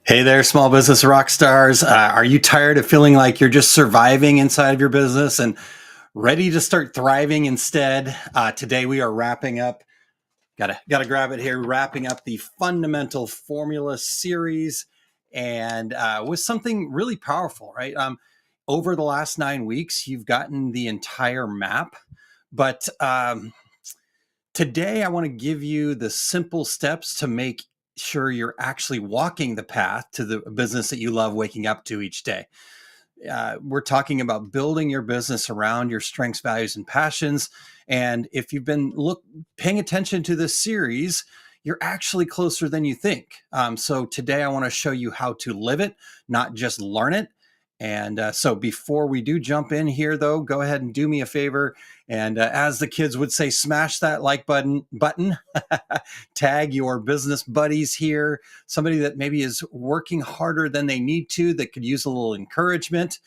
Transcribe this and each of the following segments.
Hey there, small business rock stars. Are you tired of feeling like you're just surviving inside of your business and ready to start thriving instead? Today we are wrapping up. Gotta grab it here. Wrapping up the fundamental formula series, and with something really powerful, right? Over the last 9 weeks, you've gotten the entire map, but today, I want to give you the simple steps to make sure you're actually walking the path to the business that you love waking up to each day. We're talking about building your business around your strengths, values, and passions. And if you've been paying attention to this series, you're actually closer than you think. So today, I want to show you how to live it, not just learn it. And so before we do jump in here, though, go ahead and do me a favor. And as the kids would say, smash that like button, tag your business buddies here, somebody that maybe is working harder than they need to, that could use a little encouragement.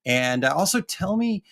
And also tell me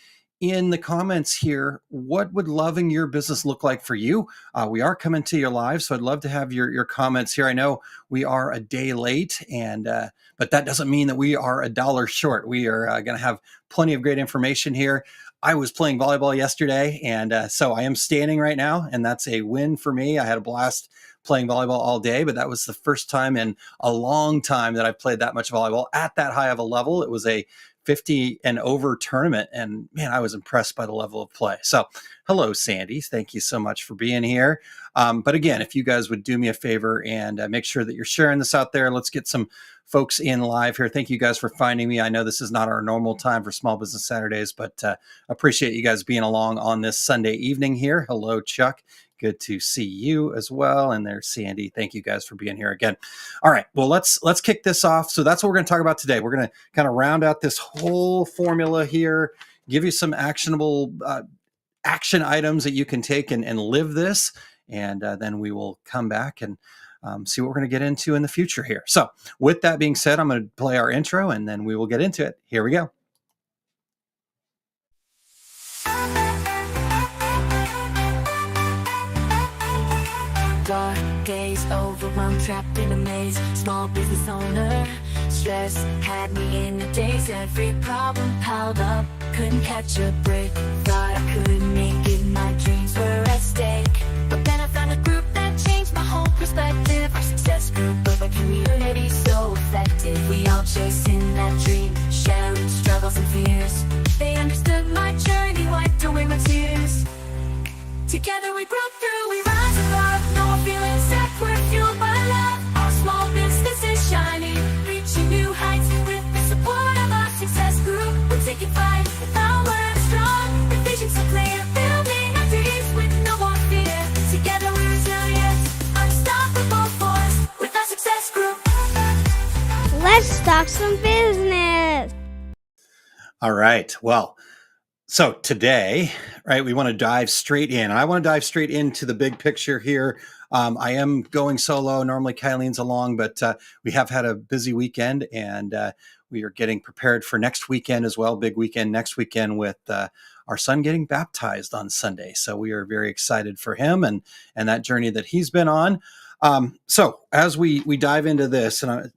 in the comments here, what would loving your business look like for you? We are coming to you live, so I'd love to have your comments here. I know we are a day late, but that doesn't mean that we are $1 short. We are going to have plenty of great information here. I was playing volleyball yesterday, and so I am standing right now, and that's a win for me. I had a blast playing volleyball all day, but that was the first time in a long time that I've played that much volleyball at that high of a level. It was a 50 and over tournament, and man, I was impressed by the level of play. So hello, Sandy. Thank you so much for being here. But again, if you guys would do me a favor and make sure that you're sharing this out there, let's get some folks in live here. Thank you guys for finding me. I know this is not our normal time for Small Business Saturdays, but appreciate you guys being along on this Sunday evening here. Hello, Chuck. Good to see you as well. And there's Sandy. Thank you guys for being here again. All right. Well, let's kick this off. So that's what we're going to talk about today. We're going to kind of round out this whole formula here, give you some actionable action items that you can take and live this. And then we will come back and see what we're going to get into in the future here. So with that being said, I'm going to play our intro and then we will get into it. Here we go. Dark days, overwhelmed, trapped in a maze. Small business owner, stress had me in a daze. Every problem piled up, couldn't catch a break. Thought I couldn't make it, my dreams were at stake. But then I found a group that changed my whole perspective. Our success group of a community so effective. We all chasing that dream, sharing struggles and fears. They understood my journey, wiped away my tears. Together we broke through, we rise above. No more feeling stuck, we're fueled by love. Our small business is shining, reaching new heights. With the support of our success group, we're taking flight with our words strong. The vision so clear, building our dreams with no more fear. Together we're resilient, unstoppable force. With our success group. Let's talk some business. All right. Well, so today, right, we want to dive straight in. I want to dive straight into the big picture here. I am going solo. Normally Kylene's along, but we have had a busy weekend and we are getting prepared for next weekend as well. Big weekend next weekend with our son getting baptized on Sunday. So we are very excited for him and that journey that he's been on. So as we dive into this, and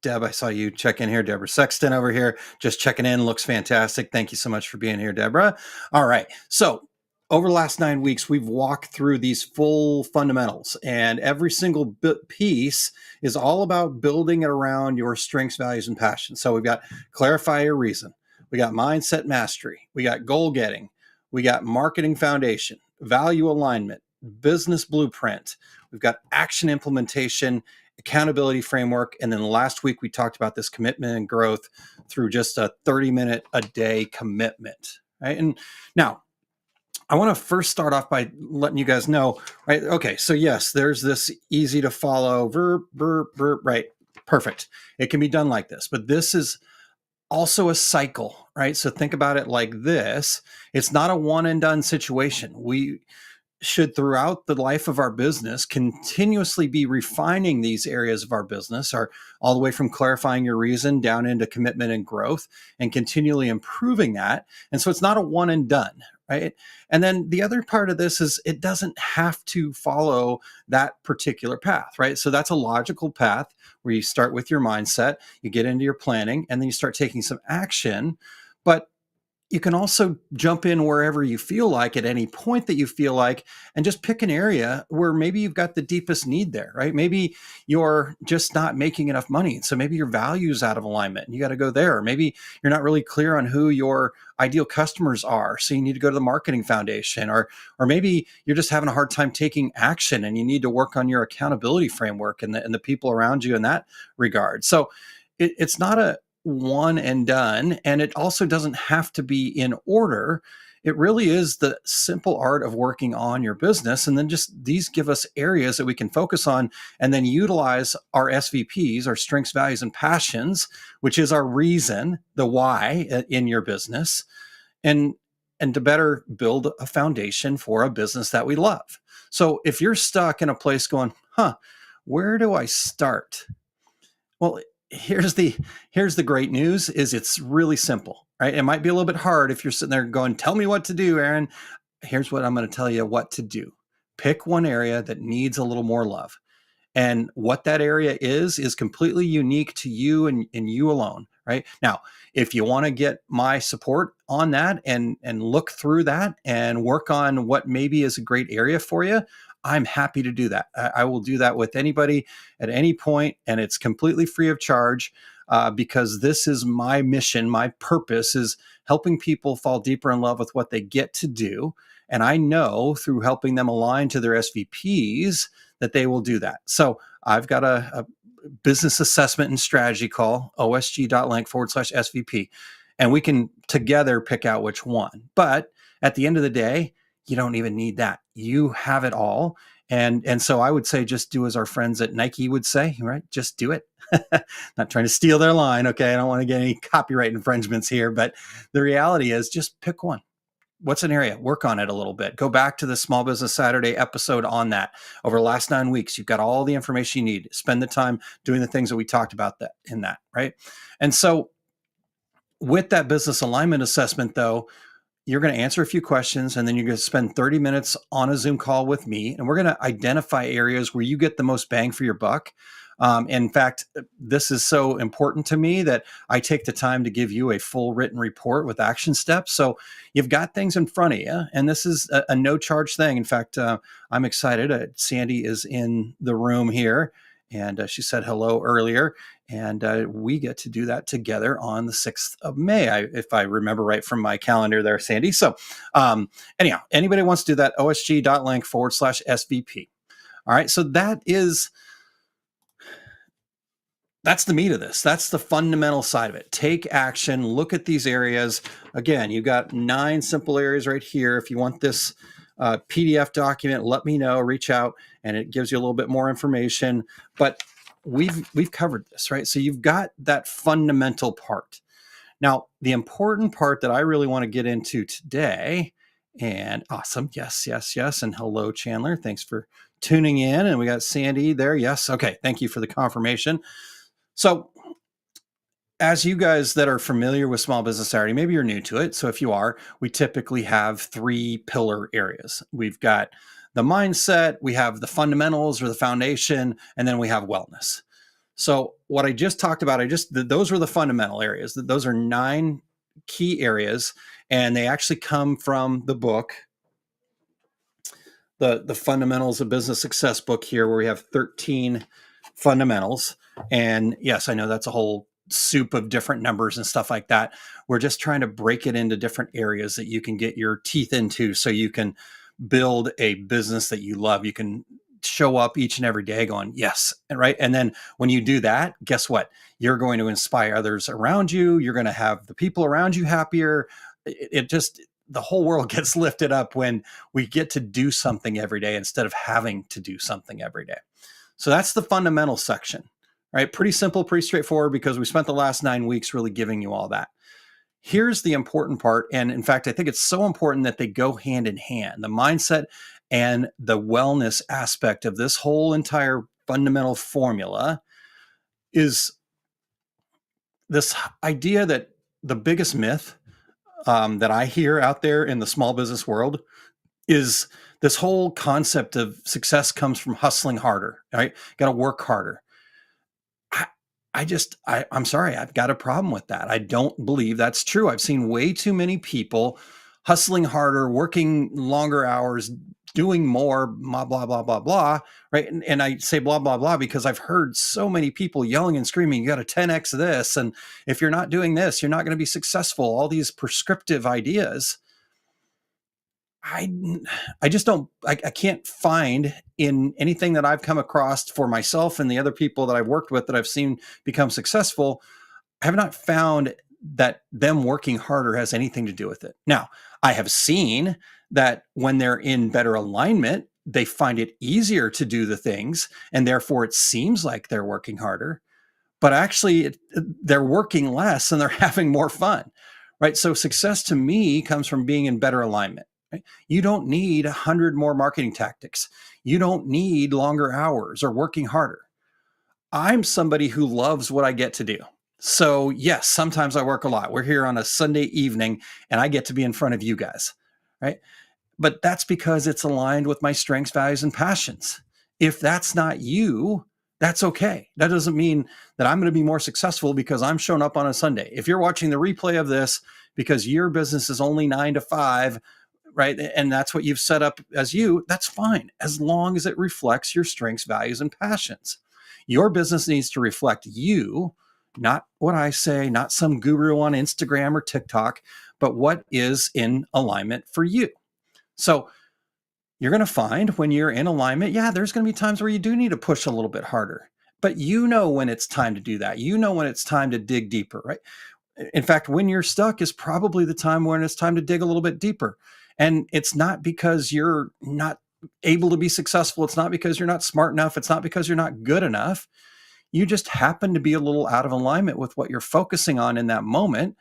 Deb, I saw you check in here. Deborah Sexton over here, just checking in. Looks fantastic. Thank you so much for being here, Deborah. All right. So over the last 9 weeks, we've walked through these full fundamentals, and every single piece is all about building it around your strengths, values, and passions. So we've got clarify your reason. We got mindset mastery. We got goal getting. We got marketing foundation, value alignment, business blueprint. We've got action implementation, accountability framework. And then last week, we talked about this commitment and growth through just a 30-minute a day commitment, right? And now I want to first start off by letting you guys know, right? Okay, so yes, there's this easy to follow verb, right? Perfect. It can be done like this, but this is also a cycle, right? So think about it like this. It's not a one and done situation. We should, throughout the life of our business, continuously be refining these areas of our business, or all the way from clarifying your reason down into commitment and growth, and continually improving that. And so it's not a one and done, right? And then the other part of this is it doesn't have to follow that particular path, right? So that's a logical path where you start with your mindset, you get into your planning, and then you start taking some action. But you can also jump in wherever you feel like at any point that you feel like, and just pick an area where maybe you've got the deepest need there, right? Maybe you're just not making enough money. So maybe your value's out of alignment and you got to go there. Or maybe you're not really clear on who your ideal customers are. So you need to go to the marketing foundation, or maybe you're just having a hard time taking action and you need to work on your accountability framework and the people around you in that regard. So it's not a one and done. And it also doesn't have to be in order. It really is the simple art of working on your business. And then just these give us areas that we can focus on and then utilize our SVPs, our strengths, values, and passions, which is our reason, the why in your business, and to better build a foundation for a business that we love. So if you're stuck in a place going, where do I start? Well, here's the great news is it's really simple, right? It might be a little bit hard if you're sitting there going, tell me what to do, Aaron. Here's what I'm going to tell you what to do. Pick one area that needs a little more love. And what that area is completely unique to you and you alone, right? Now, if you want to get my support on that and look through that and work on what maybe is a great area for you, I'm happy to do that. I will do that with anybody at any point, and it's completely free of charge because this is my mission. My purpose is helping people fall deeper in love with what they get to do. And I know through helping them align to their SVPs that they will do that. So I've got a business assessment and strategy call, OSG.link/SVP, and we can together pick out which one. But at the end of the day, you don't even need that. You have it all. And so I would say just do as our friends at Nike would say, right? Just do it. Not trying to steal their line. Okay. I don't want to get any copyright infringements here, but the reality is just pick one. What's an area? Work on it a little bit. Go back to the Small Business Saturday episode on that. Over the last 9 weeks, you've got all the information you need. Spend the time doing the things that we talked about that in that, right? And so with that business alignment assessment, though, you're going to answer a few questions and then you're going to spend 30 minutes on a Zoom call with me. And we're going to identify areas where you get the most bang for your buck. In fact, this is so important to me that I take the time to give you a full written report with action steps. So you've got things in front of you, and this is a no charge thing. In fact, I'm excited. Sandy is in the room here, and she said hello earlier. And we get to do that together on the 6th of May, if I remember right from my calendar there, Sandy. So anyhow, anybody wants to do that, OSG.link/SVP. All right, so that's the meat of this. That's the fundamental side of it. Take action, look at these areas. Again, you've got 9 simple areas right here. If you want this PDF document, let me know, reach out, and it gives you a little bit more information. But we've covered this, right? So you've got that fundamental part. Now, the important part that I really want to get into today, and awesome, yes. And hello, Chandler. Thanks for tuning in. And we got Sandy there. Yes. Okay. Thank you for the confirmation. So as you guys that are familiar with Small Business Saturday, maybe you're new to it. So if you are, we typically have 3 pillar areas. We've got the mindset, we have the fundamentals or the foundation, and then we have wellness. So what I just talked about, those were the fundamental areas. Those are 9 key areas, and they actually come from the book, the Fundamentals of Business Success book here, where we have 13 fundamentals. And yes, I know that's a whole soup of different numbers and stuff like that. We're just trying to break it into different areas that you can get your teeth into so you can build a business that you love. You can show up each and every day going, yes, and right. And then when you do that, guess what? You're going to inspire others around you. You're going to have the people around you happier. The whole world gets lifted up when we get to do something every day instead of having to do something every day. So that's the fundamental section, right? Pretty simple, pretty straightforward, because we spent the last 9 weeks really giving you all that. Here's the important part. And in fact, I think it's so important that they go hand in hand. The mindset and the wellness aspect of this whole entire fundamental formula is this idea that the biggest myth that I hear out there in the small business world is this whole concept of success comes from hustling harder, right? Got to work harder. I, I'm sorry, I've got a problem with that. I don't believe that's true. I've seen way too many people hustling harder, working longer hours, doing more, blah, blah, blah, blah, blah. Right. And I say blah, blah, blah, because I've heard so many people yelling and screaming, you got to 10x this. And if you're not doing this, you're not going to be successful. All these prescriptive ideas. I I just don't I can't find in anything that I've come across for myself and the other people that I've worked with that I've seen become successful. I have not found that them working harder has anything to do with it. Now, I have seen that when they're in better alignment, they find it easier to do the things, and therefore it seems like they're working harder, but actually they're working less and they're having more fun, right? So success to me comes from being in better alignment. Right? You don't need 100 more marketing tactics. You don't need longer hours or working harder. I'm somebody who loves what I get to do. So yes, sometimes I work a lot. We're here on a Sunday evening and I get to be in front of you guys, right? But that's because it's aligned with my strengths, values, and passions. If that's not you, that's okay. That doesn't mean that I'm going to be more successful because I'm showing up on a Sunday. If you're watching the replay of this because your business is only 9 to 5, right, and that's what you've set up as you, that's fine, as long as it reflects your strengths, values, and passions. Your business needs to reflect you, not what I say, not some guru on Instagram or TikTok, but what is in alignment for you. So you're going to find when you're in alignment, yeah, there's going to be times where you do need to push a little bit harder, but you know when it's time to do that. You know when it's time to dig deeper, right? In fact, when you're stuck is probably the time when it's time to dig a little bit deeper. And it's not because you're not able to be successful. It's not because you're not smart enough. It's not because you're not good enough. You just happen to be a little out of alignment with what you're focusing on in that moment.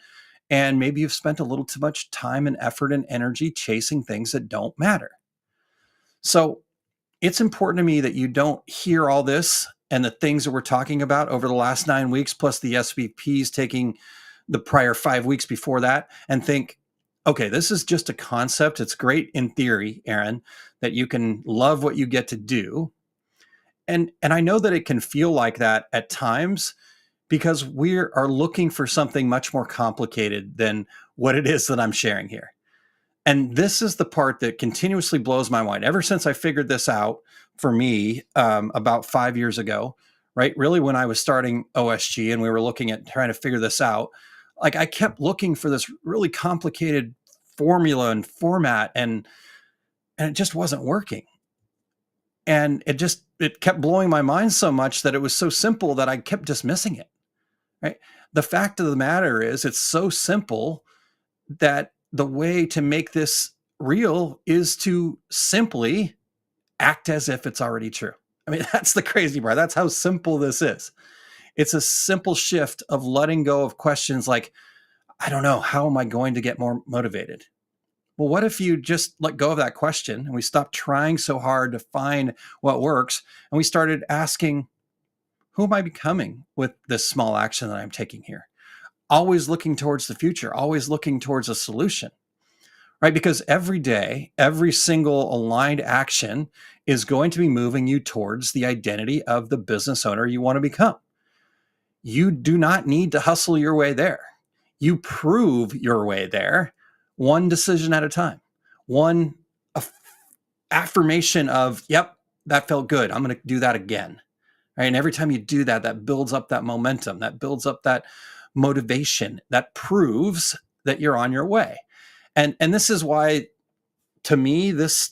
And maybe you've spent a little too much time and effort and energy chasing things that don't matter. So it's important to me that you don't hear all this and the things that we're talking about over the last 9 weeks, plus the SVPs taking the prior 5 weeks before that, and think, okay, this is just a concept. It's great in theory, Aaron, that you can love what you get to do. And I know that it can feel like that at times because we are looking for something much more complicated than what it is that I'm sharing here. And this is the part that continuously blows my mind. Ever since I figured this out for me about 5 years ago, right? Really, when I was starting OSG and we were looking at trying to figure this out, like I kept looking for this really complicated formula and format, and it just wasn't working. And it kept blowing my mind so much that it was so simple that I kept dismissing it. Right? The fact of the matter is, it's so simple that the way to make this real is to simply act as if it's already true. I mean, that's the crazy part. That's how simple this is. It's a simple shift of letting go of questions like, I don't know, how am I going to get more motivated? Well, what if you just let go of that question and we stopped trying so hard to find what works and we started asking, who am I becoming with this small action that I'm taking here? Always looking towards the future, always looking towards a solution, right? Because every day, every single aligned action is going to be moving you towards the identity of the business owner you want to become. You do not need to hustle your way there. You prove your way there one decision at a time, one affirmation of, yep, that felt good. I'm going to do that again. Right? And every time you do that, that builds up that momentum, that builds up that motivation, that proves that you're on your way. And this is why, to me, this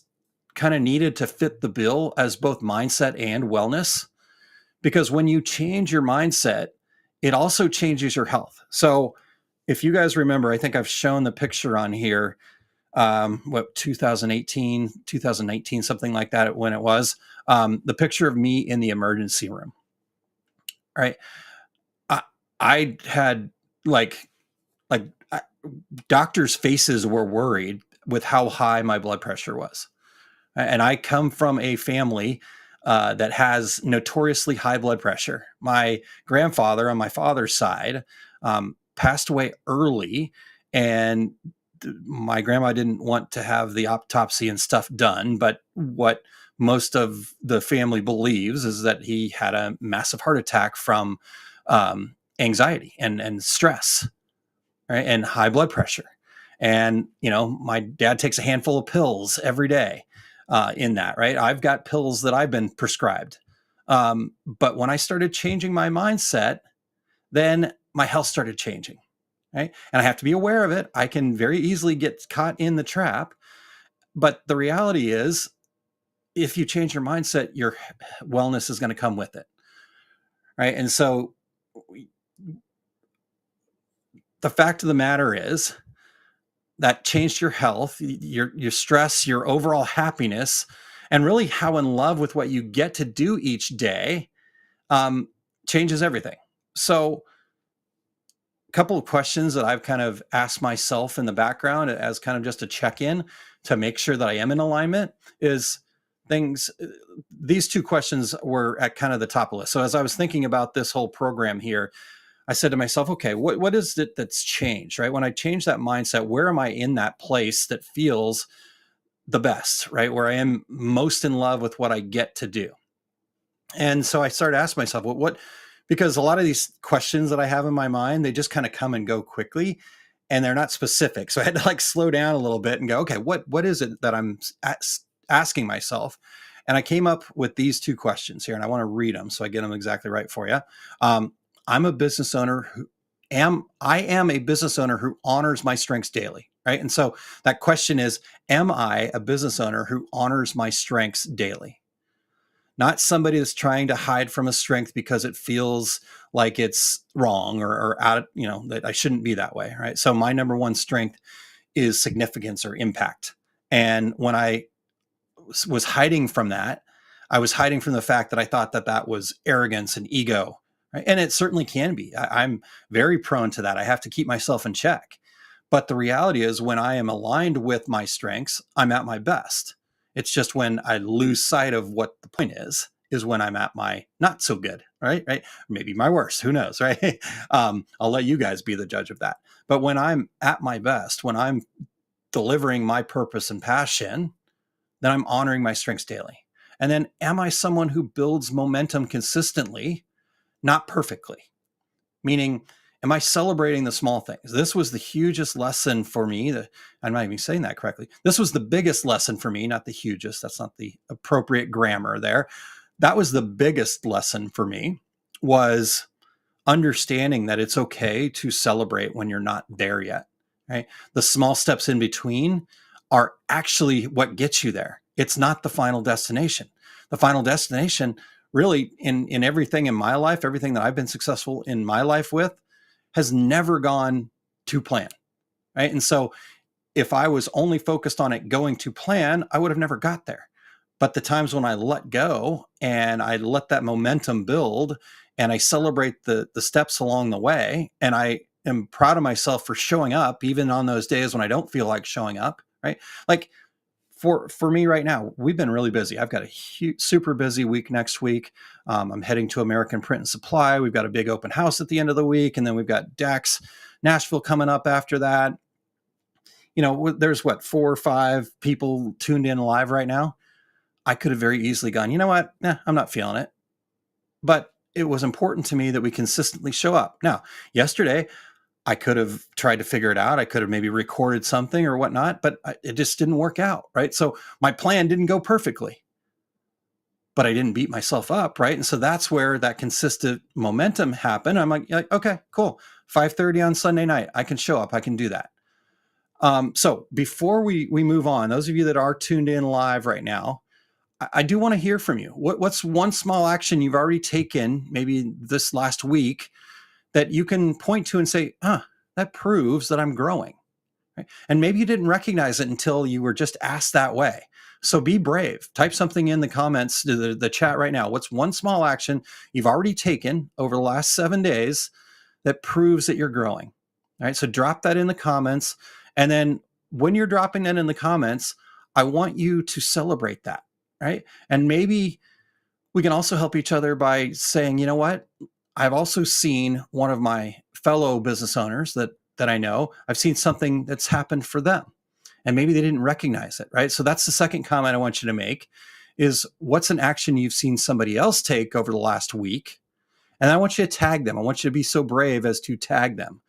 kind of needed to fit the bill as both mindset and wellness, because when you change your mindset, it also changes your health. So if you guys remember, I think I've shown the picture on here, 2018, 2019, something like that, when it was, the picture of me in the emergency room. Right. I had like doctors' faces were worried with how high my blood pressure was. And I come from a family that has notoriously high blood pressure. My grandfather on my father's side passed away early, And my grandma didn't want to have the autopsy and stuff done, but what most of the family believes is that he had a massive heart attack from anxiety and stress, right? And high blood pressure. And, my dad takes a handful of pills every day in that, right? I've got pills that I've been prescribed. But when I started changing my mindset, then my health started changing, right? And I have to be aware of it. I can very easily get caught in the trap. But the reality is, if you change your mindset, your wellness is going to come with it, right? And so the fact of the matter is that changed your health, your stress, your overall happiness, and really how in love with what you get to do each day changes everything. So a couple of questions that I've kind of asked myself in the background as kind of just a check-in to make sure that I am in alignment is these two questions were at kind of the top of the list. So as I was thinking about this whole program here, I said to myself, okay, what is it that's changed, right? When I change that mindset, where am I in that place that feels the best, right? Where I am most in love with what I get to do. And so I started asking myself, because a lot of these questions that I have in my mind, they just kind of come and go quickly and they're not specific. So I had to slow down a little bit and go, okay, what is it that I'm asking myself? And I came up with these two questions here, and I want to read them so I get them exactly right for you. I'm a business owner I am a business owner who honors my strengths daily, right? And so that question is, am I a business owner who honors my strengths daily? Not somebody that's trying to hide from a strength because it feels like it's wrong or out, that I shouldn't be that way, right? So my number one strength is significance or impact. And when I was hiding from that, I was hiding from the fact that I thought that was arrogance and ego, right? And it certainly can be. I'm very prone to that. I have to keep myself in check. But the reality is, when I am aligned with my strengths, I'm at my best. It's just when I lose sight of what the point is when I'm at my not so good, right? Maybe my worst, who knows, right? I'll let you guys be the judge of that. But when I'm at my best, when I'm delivering my purpose and passion, then I'm honoring my strengths daily. And then, am I someone who builds momentum consistently, not perfectly? Meaning, am I celebrating the small things? This was the hugest lesson for me. I'm not even saying that correctly. This was the biggest lesson for me, not the hugest. That's not the appropriate grammar there. That was the biggest lesson for me, was understanding that it's okay to celebrate when you're not there yet, right? The small steps in between are actually what gets you there. It's not the final destination. The final destination, really, in everything in my life, everything that I've been successful in my life with, has never gone to plan, right? And so if I was only focused on it going to plan, I would have never got there. But the times when I let go and I let that momentum build and I celebrate the steps along the way, and I am proud of myself for showing up even on those days when I don't feel like showing up, right? Like for me right now, we've been really busy. I've got a super busy week next week. I'm heading to American Print and Supply. We've got a big open house at the end of the week. And then we've got DAX Nashville coming up after that. There's 4 or 5 people tuned in live right now. I could have very easily gone, you know what? I'm not feeling it. But it was important to me that we consistently show up. Now, yesterday, I could have tried to figure it out. I could have maybe recorded something or whatnot, but it just didn't work out, right? So my plan didn't go perfectly, but I didn't beat myself up, right? And so that's where that consistent momentum happened. I'm like, okay, cool. 5:30 on Sunday night, I can show up. I can do that. So before we move on, those of you that are tuned in live right now, I do want to hear from you. What's one small action you've already taken, maybe this last week, that you can point to and say, that proves that I'm growing, right? And maybe you didn't recognize it until you were just asked that way. So be brave. Type something in the comments to the chat right now. What's one small action you've already taken over the last 7 days that proves that you're growing? All right. So drop that in the comments. And then when you're dropping that in the comments, I want you to celebrate that, right? And maybe we can also help each other by saying, you know what? I've also seen one of my fellow business owners that that I know, I've seen something that's happened for them, and maybe they didn't recognize it, right? So that's the second comment I want you to make is what's an action you've seen somebody else take over the last week? And I want you to tag them. I want you to be so brave as to tag them,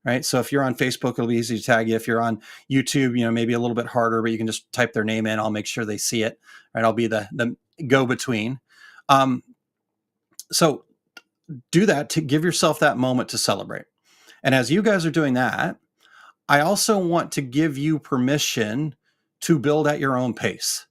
right? So if you're on Facebook, it'll be easy to tag you. If you're on YouTube, maybe a little bit harder, but you can just type their name in. I'll make sure they see it, right? I'll be the go-between. So do that to give yourself that moment to celebrate. And as you guys are doing that, I also want to give you permission to build at your own pace.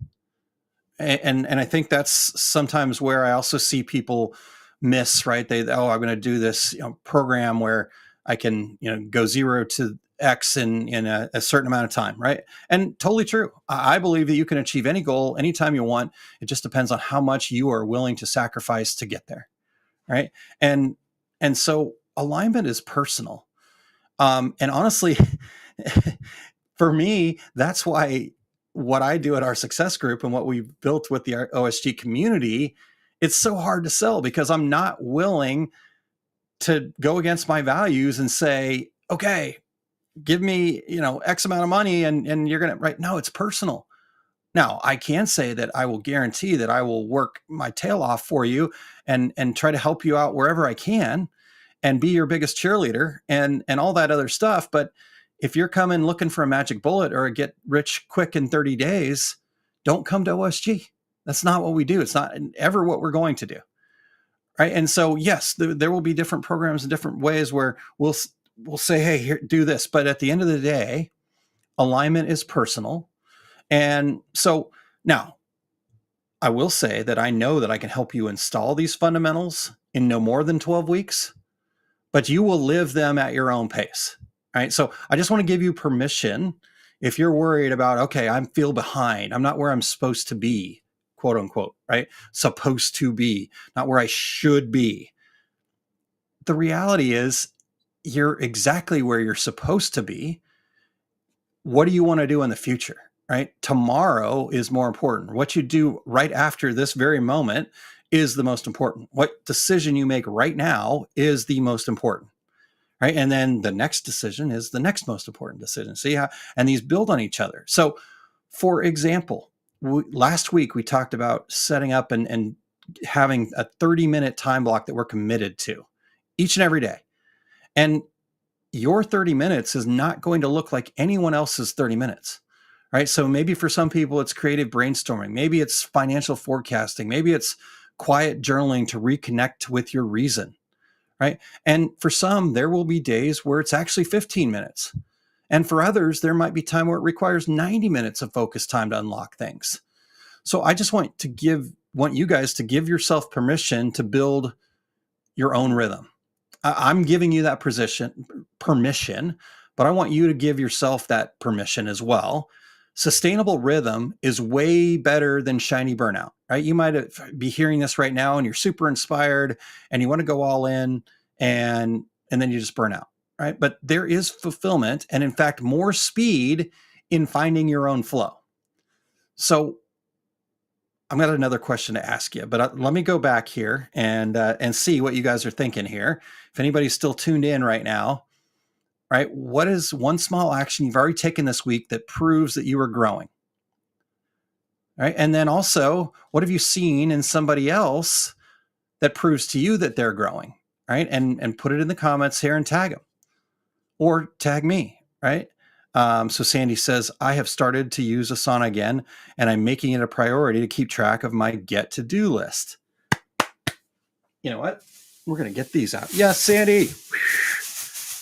And I think that's sometimes where I also see people miss, right? I'm going to do this program where I can go 0 to X in a certain amount of time, right? And totally true. I believe that you can achieve any goal anytime you want. It just depends on how much you are willing to sacrifice to get there, right? And so alignment is personal. And honestly, for me, that's why what I do at our success group and what we've built with the OSG community, it's so hard to sell because I'm not willing to go against my values and say, okay, give me, X amount of money and you're going to, right? No, it's personal. Now I can say that I will guarantee that I will work my tail off for you and try to help you out wherever I can and be your biggest cheerleader and all that other stuff. But if you're coming looking for a magic bullet or a get rich quick in 30 days, don't come to OSG. That's not what we do. It's not ever what we're going to do. Right. And so, yes, there will be different programs in different ways where we'll say, hey, here, do this. But at the end of the day, alignment is personal. And so now I will say that I know that I can help you install these fundamentals in no more than 12 weeks, but you will live them at your own pace. Right. So I just want to give you permission if you're worried about, okay, I feel behind. I'm not where I'm supposed to be, quote unquote, right? Supposed to be, not where I should be. The reality is you're exactly where you're supposed to be. What do you want to do in the future, right? Tomorrow is more important. What you do right after this very moment is the most important. What decision you make right now is the most important. Right. And then the next decision is the next most important decision. See how, and these build on each other. So for example, last week we talked about setting up and having a 30-minute time block that we're committed to each and every day. And your 30 minutes is not going to look like anyone else's 30 minutes. Right. So maybe for some people it's creative brainstorming. Maybe it's financial forecasting. Maybe it's quiet journaling to reconnect with your reason. Right. And for some, there will be days where it's actually 15 minutes. And for others, there might be time where it requires 90 minutes of focus time to unlock things. So I just want you guys to give yourself permission to build your own rhythm. I'm giving you that permission, but I want you to give yourself that permission as well. Sustainable rhythm is way better than shiny burnout, right? You might be hearing this right now and you're super inspired and you want to go all in and then you just burn out, right? But there is fulfillment and in fact, more speed in finding your own flow. So I've got another question to ask you, but let me go back here and see what you guys are thinking here. If anybody's still tuned in right now, right? What is one small action you've already taken this week that proves that you are growing? Right. And then also, what have you seen in somebody else that proves to you that they're growing? Right. And put it in the comments here and tag them or tag me. Right. So Sandy says, I have started to use Asana again, and I'm making it a priority to keep track of my get-to-do list. You know what? We're going to get these out. Yes, Sandy.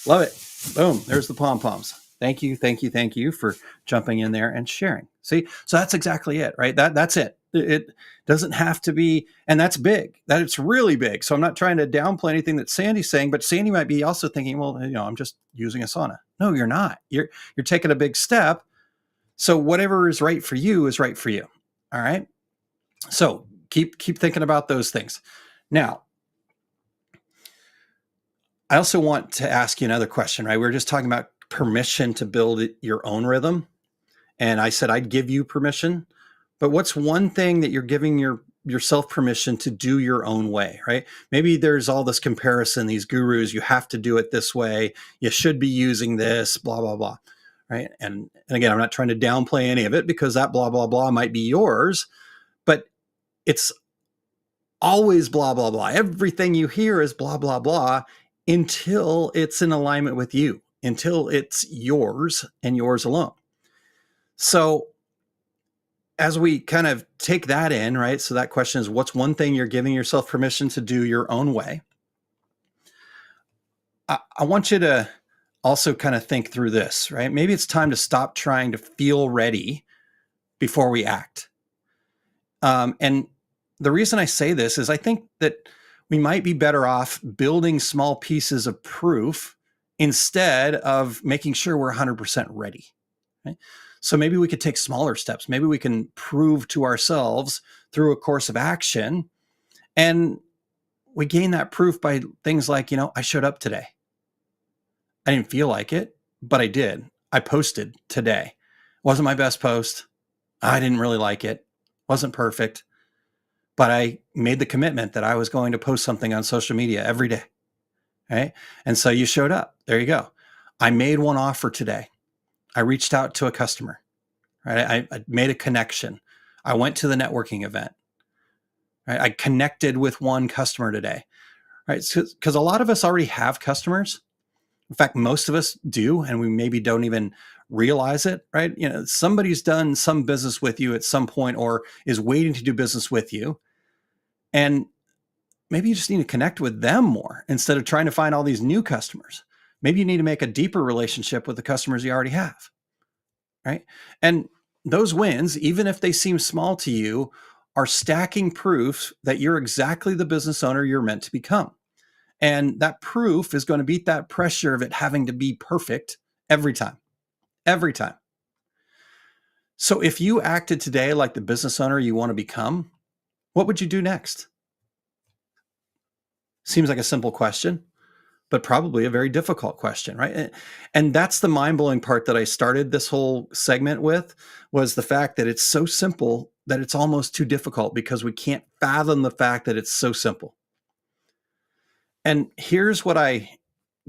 Love it. Boom. There's the pom-poms. Thank you. Thank you. Thank you for jumping in there and sharing. See, so that's exactly it, right? That's it. It doesn't have to be, and that's big. That it's really big. So I'm not trying to downplay anything that Sandy's saying, but Sandy might be also thinking, well, I'm just using Asana. No, you're not. You're taking a big step. So whatever is right for you is right for you. All right. So keep thinking about those things. Now, I also want to ask you another question, right? We were just talking about permission to build your own rhythm. And I said, I'd give you permission, but what's one thing that you're giving yourself permission to do your own way, right? Maybe there's all this comparison, these gurus, you have to do it this way, you should be using this, blah, blah, blah, right? And again, I'm not trying to downplay any of it because that blah, blah, blah might be yours, but it's always blah, blah, blah. Everything you hear is blah, blah, blah until it's in alignment with you, until it's yours and yours alone. So as we kind of take that in, right? So that question is, what's one thing you're giving yourself permission to do your own way? I want you to also kind of think through this, right? Maybe it's time to stop trying to feel ready before we act. And the reason I say this is I think that we might be better off building small pieces of proof instead of making sure we're 100% ready. Right? So maybe we could take smaller steps. Maybe we can prove to ourselves through a course of action. And we gain that proof by things like, I showed up today. I didn't feel like it, but I did. I posted today. Wasn't my best post. I didn't really like it. Wasn't perfect. But I made the commitment that I was going to post something on social media every day. Right? And so you showed up. There you go. I made one offer today. I reached out to a customer, right? I made a connection. I went to the networking event, right? I connected with one customer today, right? Because a lot of us already have customers. In fact, most of us do, and we maybe don't even realize it, right? Somebody's done some business with you at some point or is waiting to do business with you. And maybe you just need to connect with them more instead of trying to find all these new customers. Maybe you need to make a deeper relationship with the customers you already have, right? And those wins, even if they seem small to you, are stacking proof that you're exactly the business owner you're meant to become. And that proof is going to beat that pressure of it having to be perfect every time, every time. So if you acted today like the business owner you want to become, what would you do next? Seems like a simple question, but probably a very difficult question, right? And that's the mind-blowing part that I started this whole segment with, was the fact that it's so simple that it's almost too difficult because we can't fathom the fact that it's so simple. And here's what I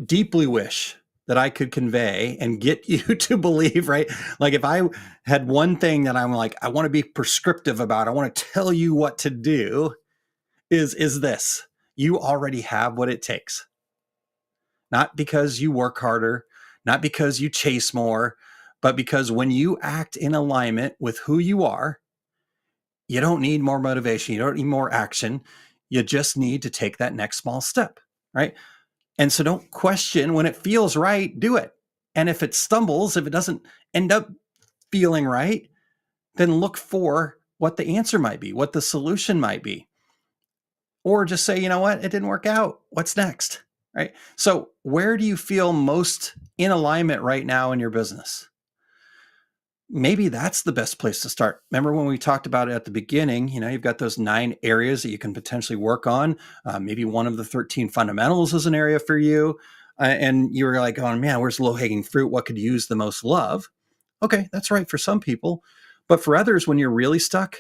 deeply wish that I could convey and get you to believe, right? Like if I had one thing that I'm like, I want to be prescriptive about, I want to tell you what to do, is this: you already have what it takes. Not because you work harder, not because you chase more, but because when you act in alignment with who you are, you don't need more motivation. You don't need more action. You just need to take that next small step, right? And so don't question when it feels right, do it. And if it stumbles, if it doesn't end up feeling right, then look for what the answer might be, what the solution might be. Or just say, you know what, it didn't work out. What's next? Right? So where do you feel most in alignment right now in your business? Maybe that's the best place to start. Remember when we talked about it at the beginning, you've got those 9 areas that you can potentially work on. Maybe one of the 13 fundamentals is an area for you. And you were like, oh man, where's low-hanging fruit? What could use the most love? Okay, that's right for some people. But for others, when you're really stuck,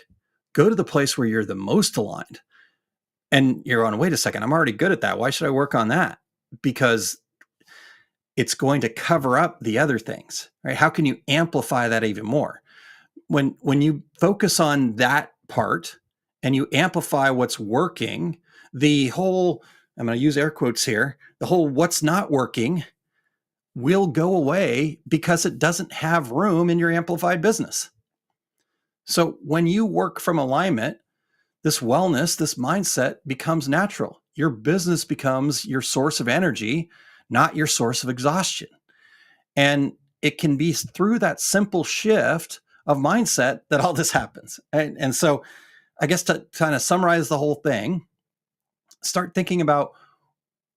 go to the place where you're the most aligned. And you're on, wait a second, I'm already good at that. Why should I work on that? Because it's going to cover up the other things, right? How can you amplify that even more? When you focus on that part and you amplify what's working, the whole, I'm going to use air quotes here, the whole what's not working will go away because it doesn't have room in your amplified business. So when you work from alignment, this wellness, this mindset becomes natural. Your business becomes your source of energy, not your source of exhaustion. And it can be through that simple shift of mindset that all this happens. And so I guess to kind of summarize the whole thing, start thinking about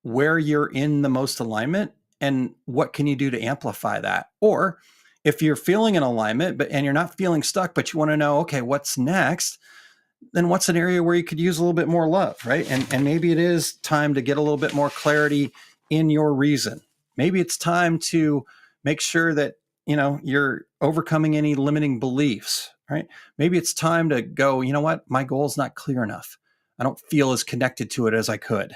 where you're in the most alignment and what can you do to amplify that. Or if you're feeling in alignment, and you're not feeling stuck, but you want to know, okay, what's next? Then what's an area where you could use a little bit more love, right? And maybe it is time to get a little bit more clarity in your reason. Maybe it's time to make sure that, you're overcoming any limiting beliefs, right? Maybe it's time to go, you know what? My goal is not clear enough. I don't feel as connected to it as I could.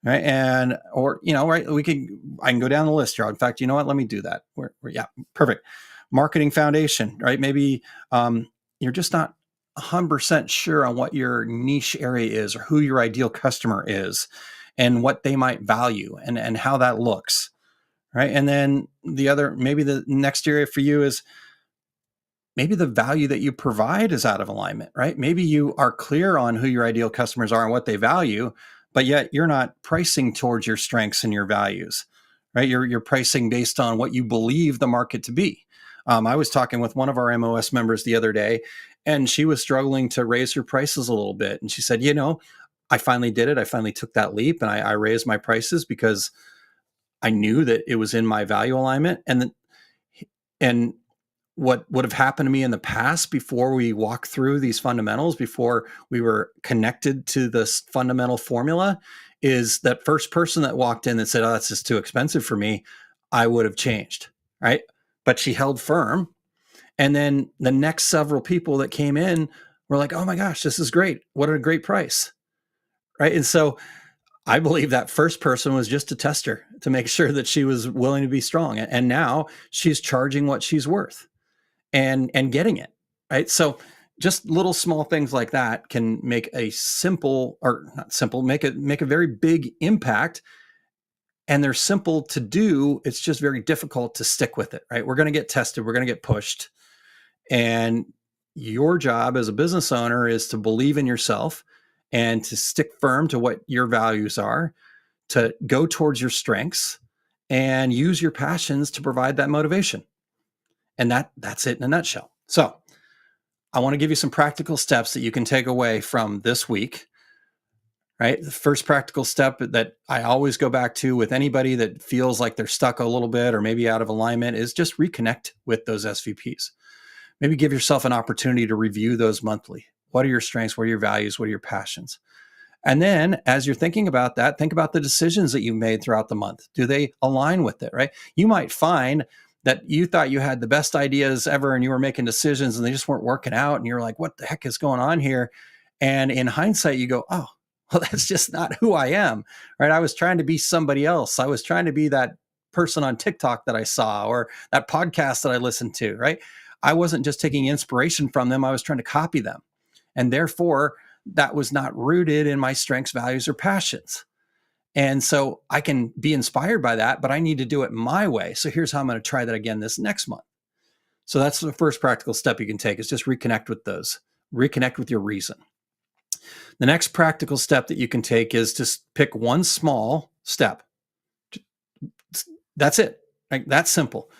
Right. And, or, right. I can go down the list here. In fact, you know what? Let me do that. Yeah, perfect. Marketing foundation, right? Maybe you're just not 100% sure on what your niche area is or who your ideal customer is and what they might value and how that looks. Right. And then maybe the next area for you is maybe the value that you provide is out of alignment, right? Maybe you are clear on who your ideal customers are and what they value, but yet you're not pricing towards your strengths and your values, right? You're pricing based on what you believe the market to be. I was talking with one of our MOS members the other day, and she was struggling to raise her prices a little bit. And she said, I finally did it. I finally took that leap, and I raised my prices because I knew that it was in my value alignment. And what would have happened to me in the past before we walked through these fundamentals, before we were connected to this fundamental formula, is that first person that walked in that said, oh, that's just too expensive for me, I would have changed, right? But she held firm. And then the next several people that came in were like, oh my gosh, this is great. What a great price, right? And so I believe that first person was just a tester to make sure that she was willing to be strong. And now she's charging what she's worth and getting it, right? So just little small things like that can make a simple, or not simple, make a very big impact. And they're simple to do. It's just very difficult to stick with it, right? We're going to get tested. We're going to get pushed. And your job as a business owner is to believe in yourself and to stick firm to what your values are, to go towards your strengths and use your passions to provide that motivation. And that's it in a nutshell. So I want to give you some practical steps that you can take away from this week, right? The first practical step that I always go back to with anybody that feels like they're stuck a little bit or maybe out of alignment is just reconnect with those SVPs. Maybe give yourself an opportunity to review those monthly. What are your strengths? What are your values? What are your passions? And then as you're thinking about that, think about the decisions that you made throughout the month. Do they align with it, right? You might find that you thought you had the best ideas ever and you were making decisions and they just weren't working out. And you're like, what the heck is going on here? And in hindsight, you go, oh, well, that's just not who I am, right? I was trying to be somebody else. I was trying to be that person on TikTok that I saw or that podcast that I listened to, right? I wasn't just taking inspiration from them. I was trying to copy them. And therefore, that was not rooted in my strengths, values, or passions. And so I can be inspired by that, but I need to do it my way. So here's how I'm going to try that again this next month. So that's the first practical step you can take is just reconnect with those, reconnect with your reason. The next practical step that you can take is just pick one small step. That's it. Like, that's simple.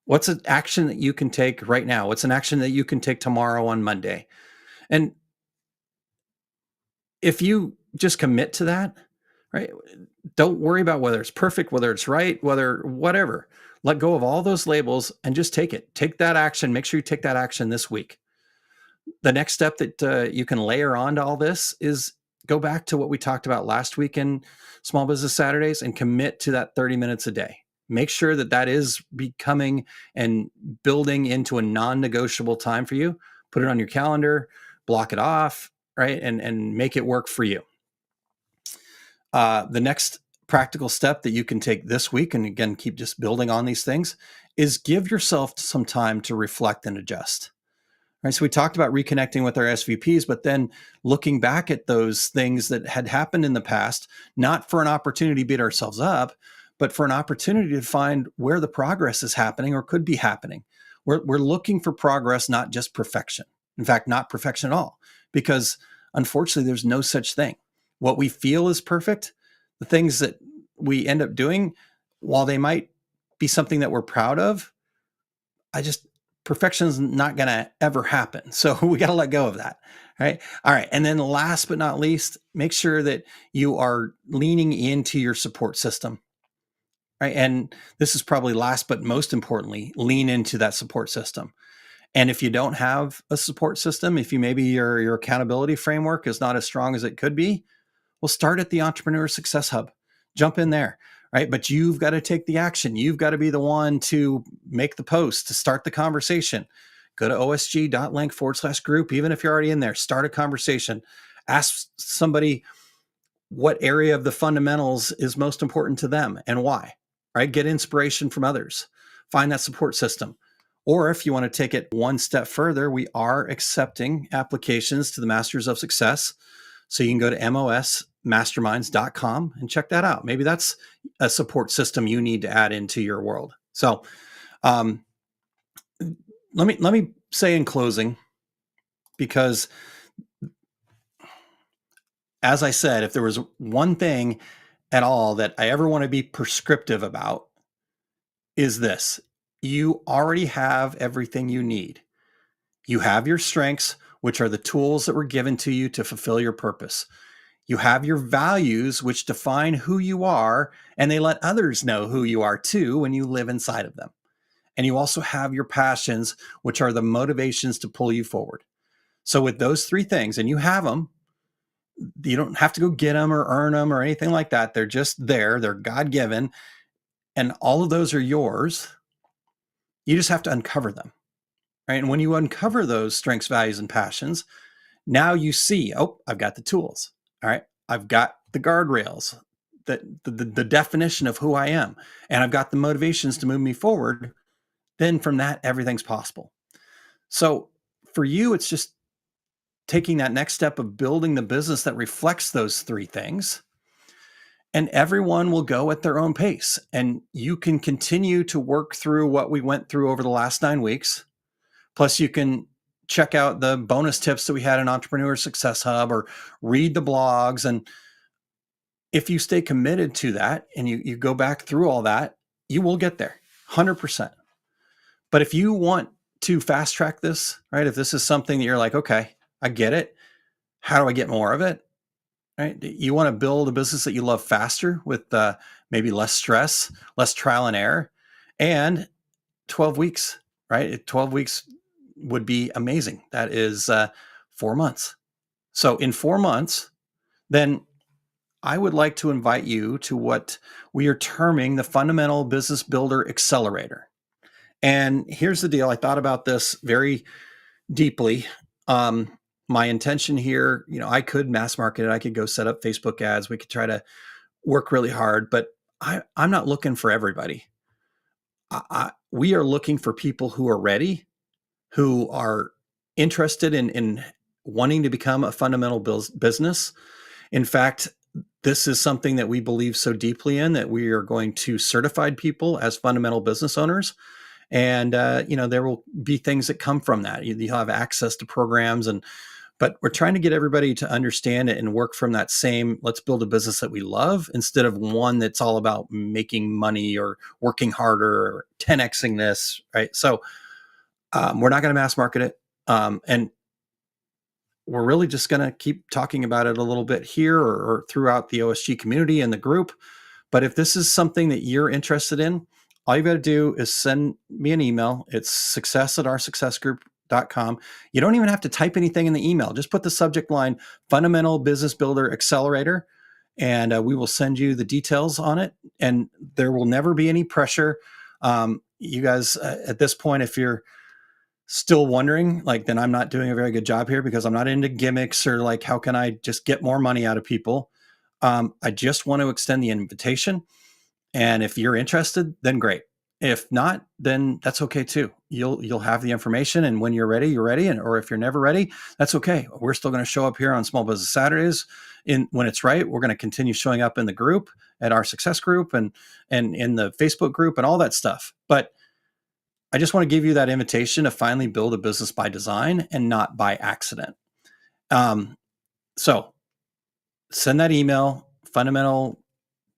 What's an action that you can take right now? What's an action that you can take tomorrow on Monday? And if you just commit to that, right? Don't worry about whether it's perfect, whether it's right, whether whatever. Let go of all those labels and just take it. Take that action. Make sure you take that action this week. The next step that you can layer onto all this is go back to what we talked about last week in Small Business Saturdays and commit to that 30 minutes a day. Make sure that that is becoming and building into a non-negotiable time for you. Put it on your calendar, block it off, right? And make it work for you. The next practical step that you can take this week, and again, keep just building on these things, is give yourself some time to reflect and adjust. Right. So we talked about reconnecting with our SVPs, but then looking back at those things that had happened in the past, not for an opportunity to beat ourselves up, but for an opportunity to find where the progress is happening or could be happening. We're looking for progress, not just perfection. In fact, not perfection at all, because unfortunately, there's no such thing. What we feel is perfect, the things that we end up doing, while they might be something that we're proud of, perfection is not going to ever happen. So we got to let go of that. Right. All right. And then last but not least, make sure that you are leaning into your support system. Right. And this is probably last, but most importantly, lean into that support system. And if you don't have a support system, if maybe your accountability framework is not as strong as it could be, well, start at the Entrepreneur Success Hub. Jump in there. Right. But you've got to take the action. You've got to be the one to make the post, to start the conversation. Go to OSG.link/group. Even if you're already in there, start a conversation. Ask somebody what area of the fundamentals is most important to them and why, right? Get inspiration from others. Find that support system. Or if you want to take it one step further, we are accepting applications to the Masters of Success. So you can go to mosmasterminds.com and check that out. Maybe that's a support system you need to add into your world. So let me say in closing, because as I said, if there was one thing at all that I ever want to be prescriptive about, is this: you already have everything you need. You have your strengths, which are the tools that were given to you to fulfill your purpose. You have your values, which define who you are, and they let others know who you are too when you live inside of them. And you also have your passions, which are the motivations to pull you forward. So with those three things, and you have them, you don't have to go get them or earn them or anything like that. They're just there. They're God-given. And all of those are yours. You just have to uncover them, right? And when you uncover those strengths, values, and passions, now you see, oh, I've got the tools. All right. I've got the guardrails, the definition of who I am, and I've got the motivations to move me forward. Then from that, everything's possible. So for you, it's just taking that next step of building the business that reflects those three things. And everyone will go at their own pace. And you can continue to work through what we went through over the last 9 weeks. Plus, you can check out the bonus tips that we had in Entrepreneur Success Hub or read the blogs. And if you stay committed to that and you go back through all that, you will get there 100%. But if you want to fast track this, right? If this is something that you're like, okay, I get it. How do I get more of it? Right? You want to build a business that you love faster with maybe less stress, less trial and error, and 12 weeks, right? 12 weeks would be amazing. That is 4 months. So in 4 months, then I would like to invite you to what we are terming the Fundamental Business Builder Accelerator. And here's the deal. I thought about this very deeply. My intention here, I could mass market it. I could go set up Facebook ads. We could try to work really hard, but I'm not looking for everybody. We are looking for people who are ready, who are interested in wanting to become a fundamental business. In fact, this is something that we believe so deeply in that we are going to certify people as fundamental business owners. And, there will be things that come from that. You'll have access to programs, but we're trying to get everybody to understand it and work from that same, let's build a business that we love instead of one that's all about making money or working harder or 10xing this, right? So we're not going to mass market it. And we're really just going to keep talking about it a little bit here or throughout the OSG community and the group. But if this is something that you're interested in, all you've got to do is send me an email. It's success@oursuccessgroup.com. You don't even have to type anything in the email. Just put the subject line, Fundamental Business Builder Accelerator, and we will send you the details on it. And there will never be any pressure. You guys, at this point, if you're still wondering, then I'm not doing a very good job here because I'm not into gimmicks or how can I just get more money out of people? I just want to extend the invitation. And if you're interested, then great. If not, then that's okay too. You'll have the information, and when you're ready, you're ready. Or if you're never ready, that's okay. We're still going to show up here on Small Business Saturdays. When it's right, we're going to continue showing up in the group, at our success group, and in the Facebook group, and all that stuff. But I just want to give you that invitation to finally build a business by design and not by accident. So send that email, Fundamental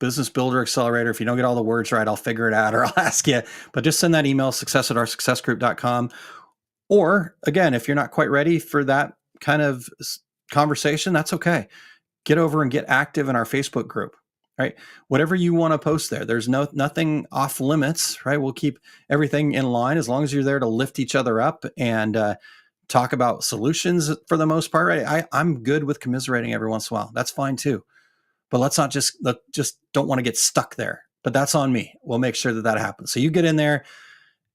Business Builder Accelerator. If you don't get all the words right, I'll figure it out or I'll ask you. But just send that email, success@oursuccessgroup.com. Or again, if you're not quite ready for that kind of conversation, that's okay. Get over and get active in our Facebook group, right? Whatever you want to post there, there's nothing off limits, right? We'll keep everything in line as long as you're there to lift each other up and talk about solutions for the most part, right? I'm good with commiserating every once in a while. That's fine too. But let's just don't want to get stuck there. But that's on me. We'll make sure that happens. So you get in there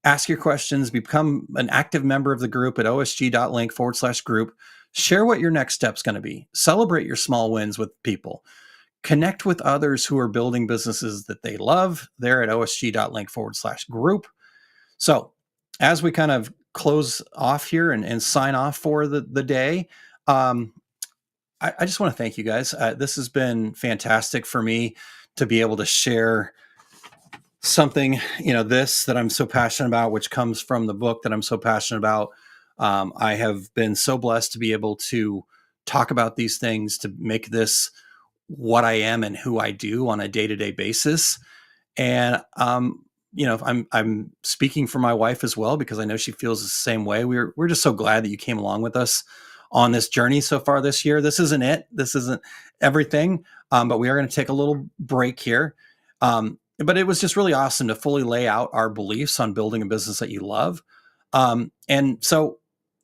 ask your questions, become an active member of the group at OSG.link/group. Share what your next step's going to be. Celebrate your small wins with people. Connect with others who are building businesses that they love. They're at OSG.link/group. So as we kind of close off here and sign off for the day, I just want to thank you guys. This has been fantastic for me to be able to share something, this that I'm so passionate about, which comes from the book that I'm so passionate about. I have been so blessed to be able to talk about these things, to make this what I am and who I do on a day-to-day basis. And, I'm speaking for my wife as well, because I know she feels the same way. We're just so glad that you came along with us on this journey so far this year. This isn't it. This isn't everything. But we are going to take a little break here. But it was just really awesome to fully lay out our beliefs on building a business that you love. And so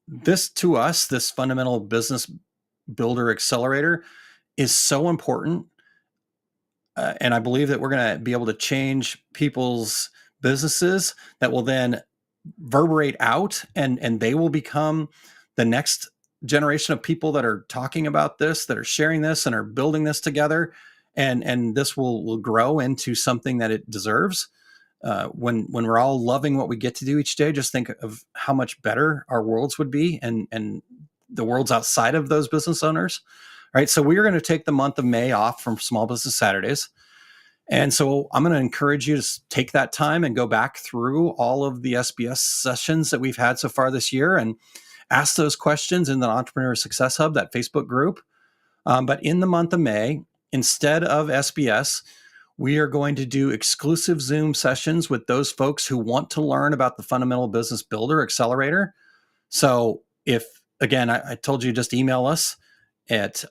this, to us, this fundamental business builder accelerator is so important. And I believe that we're going to be able to change people's businesses that will then reverberate out, and they will become the next generation of people that are talking about this, that are sharing this and are building this together. And this will grow into something that it deserves. When we're all loving what we get to do each day, just think of how much better our worlds would be, and the worlds outside of those business owners. Right. So we are going to take the month of May off from Small Business Saturdays. And so I'm going to encourage you to take that time and go back through all of the SBS sessions that we've had so far this year and ask those questions in the Entrepreneur Success Hub, that Facebook group. But in the month of May, instead of SBS, we are going to do exclusive Zoom sessions with those folks who want to learn about the Fundamental Business Builder Accelerator. So if, again, I told you, just email us at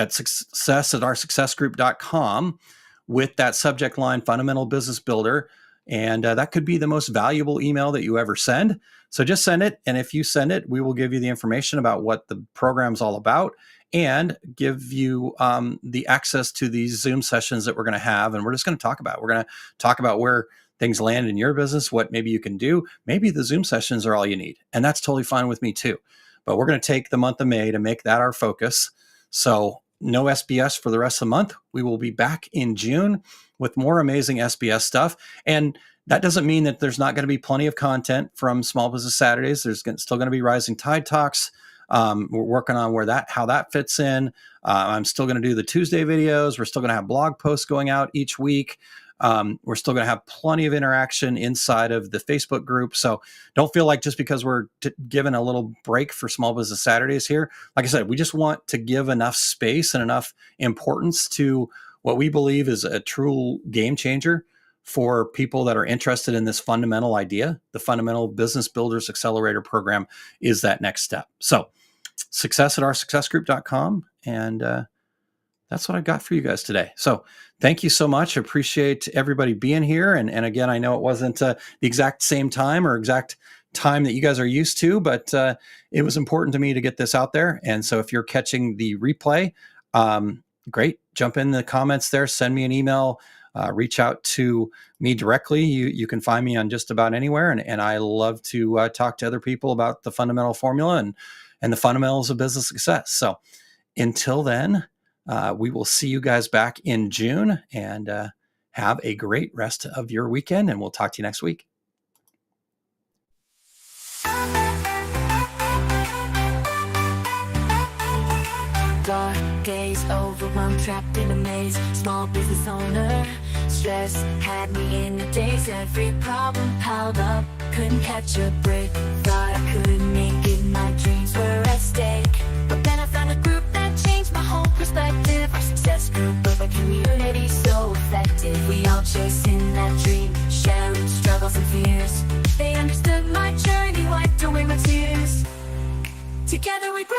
success@oursuccessgroup.com with that subject line, Fundamental Business Builder. And that could be the most valuable email that you ever send. So just send it. And if you send it, we will give you the information about what the program's all about and give you the access to these Zoom sessions that we're going to have. And we're just going to talk about, where things land in your business, what maybe you can do. Maybe the Zoom sessions are all you need. And that's totally fine with me too. But we're going to take the month of May to make that our focus. So no SBS for the rest of the month. We will be back in June with more amazing SBS stuff. And that doesn't mean that there's not going to be plenty of content from Small Business Saturdays. There's still going to be Rising Tide Talks. We're working on how that fits in. I'm still going to do the Tuesday videos. We're still going to have blog posts going out each week. We're still going to have plenty of interaction inside of the Facebook group. So don't feel like just because we're given a little break for Small Business Saturdays here, like I said, we just want to give enough space and enough importance to what we believe is a true game changer for people that are interested in this fundamental idea. The Fundamental Business Builders Accelerator program is that next step. So success@oursuccessgroup.com. And that's what I've got for you guys today. So thank you so much. I appreciate everybody being here. And again, I know it wasn't the exact same time or exact time that you guys are used to, but it was important to me to get this out there. And so if you're catching the replay, great. Jump in the comments there, send me an email, reach out to me directly. You can find me on just about anywhere. And I love to talk to other people about the fundamental formula and the fundamentals of business success. So until then, we will see you guys back in June, and have a great rest of your weekend, and we'll talk to you next week. Dark days, overwhelmed, trapped in a maze. Small business owner, stress had me in a daze. Every problem piled up, couldn't catch a break. Thought I couldn't make it, my dreams were at stake. But then I found a group that changed my whole perspective. Our success group of a community so effective. We all chasing that dream, sharing struggles and fears. They understood my journey, wiped away my tears. Together we grow